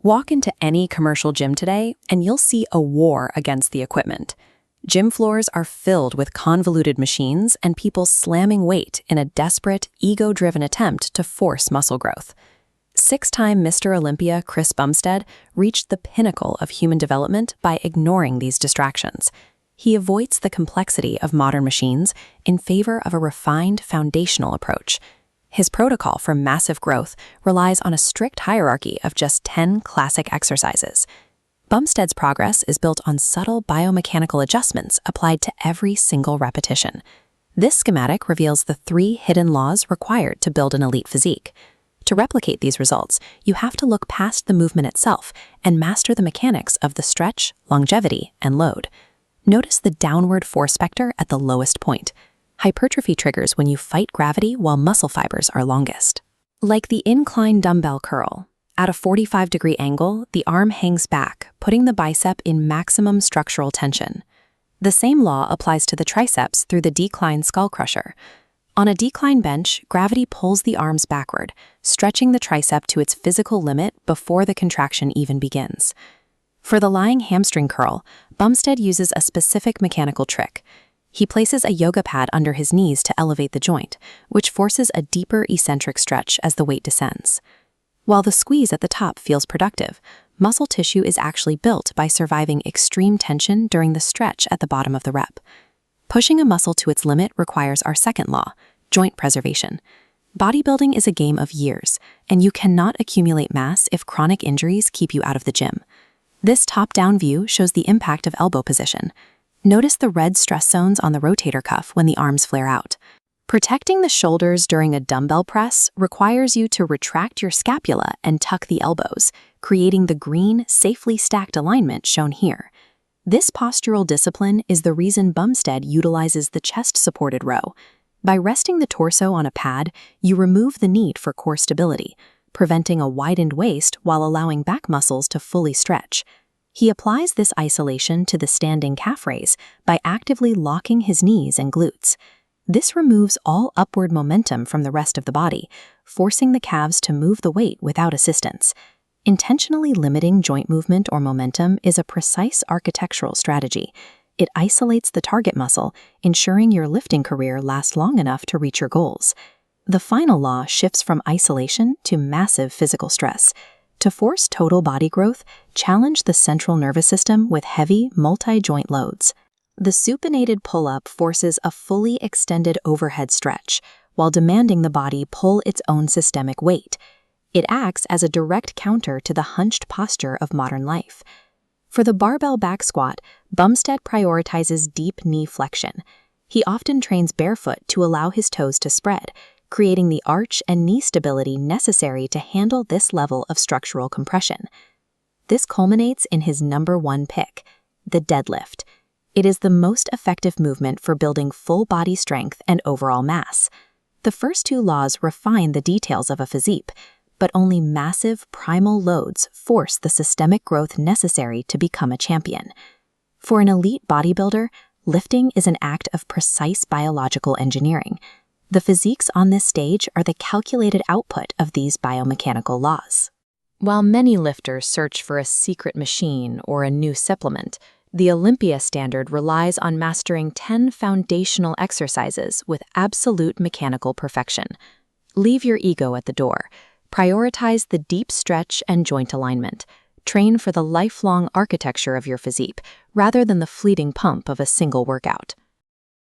Walk into any commercial gym today, and you'll see a war against the equipment. Gym floors are filled with convoluted machines and people slamming weight in a desperate, ego-driven attempt to force muscle growth. Six-time Mr. Olympia Chris Bumstead reached the pinnacle of human development by ignoring these distractions. He avoids the complexity of modern machines in favor of a refined foundational approach. His protocol for massive growth relies on a strict hierarchy of just 10 classic exercises. Bumstead's progress is built on subtle biomechanical adjustments applied to every single repetition. This schematic reveals the 3 hidden laws required to build an elite physique. To replicate these results, you have to look past the movement itself and master the mechanics of the stretch, longevity, and load. Notice the downward force vector at the lowest point. Hypertrophy triggers when you fight gravity while muscle fibers are longest. Like the incline dumbbell curl, at a 45-degree angle, the arm hangs back, putting the bicep in maximum structural tension. The same law applies to the triceps through the decline skull crusher. On a decline bench, gravity pulls the arms backward, stretching the tricep to its physical limit before the contraction even begins. For the lying hamstring curl, Bumstead uses a specific mechanical trick. He places a yoga pad under his knees to elevate the joint, which forces a deeper eccentric stretch as the weight descends. While the squeeze at the top feels productive, muscle tissue is actually built by surviving extreme tension during the stretch at the bottom of the rep. Pushing a muscle to its limit requires our second law, joint preservation. Bodybuilding is a game of years, and you cannot accumulate mass if chronic injuries keep you out of the gym. This top-down view shows the impact of elbow position. Notice the red stress zones on the rotator cuff when the arms flare out. Protecting the shoulders during a dumbbell press requires you to retract your scapula and tuck the elbows, creating the green, safely stacked alignment shown here. This postural discipline is the reason Bumstead utilizes the chest-supported row. By resting the torso on a pad, you remove the need for core stability, preventing a widened waist while allowing back muscles to fully stretch. He applies this isolation to the standing calf raise by actively locking his knees and glutes. This removes all upward momentum from the rest of the body, forcing the calves to move the weight without assistance. Intentionally limiting joint movement or momentum is a precise architectural strategy. It isolates the target muscle, ensuring your lifting career lasts long enough to reach your goals. The final law shifts from isolation to massive physical stress. To force total body growth, challenge the central nervous system with heavy, multi-joint loads. The supinated pull-up forces a fully extended overhead stretch, while demanding the body pull its own systemic weight. It acts as a direct counter to the hunched posture of modern life. For the barbell back squat, Bumstead prioritizes deep knee flexion. He often trains barefoot to allow his toes to spread, creating the arch and knee stability necessary to handle this level of structural compression. This culminates in his #1 pick, the deadlift. It is the most effective movement for building full body strength and overall mass. The first 2 laws refine the details of a physique, but only massive primal loads force the systemic growth necessary to become a champion. For an elite bodybuilder, lifting is an act of precise biological engineering. The physiques on this stage are the calculated output of these biomechanical laws. While many lifters search for a secret machine or a new supplement, the Olympia standard relies on mastering 10 foundational exercises with absolute mechanical perfection. Leave your ego at the door. Prioritize the deep stretch and joint alignment. Train for the lifelong architecture of your physique rather than the fleeting pump of a single workout.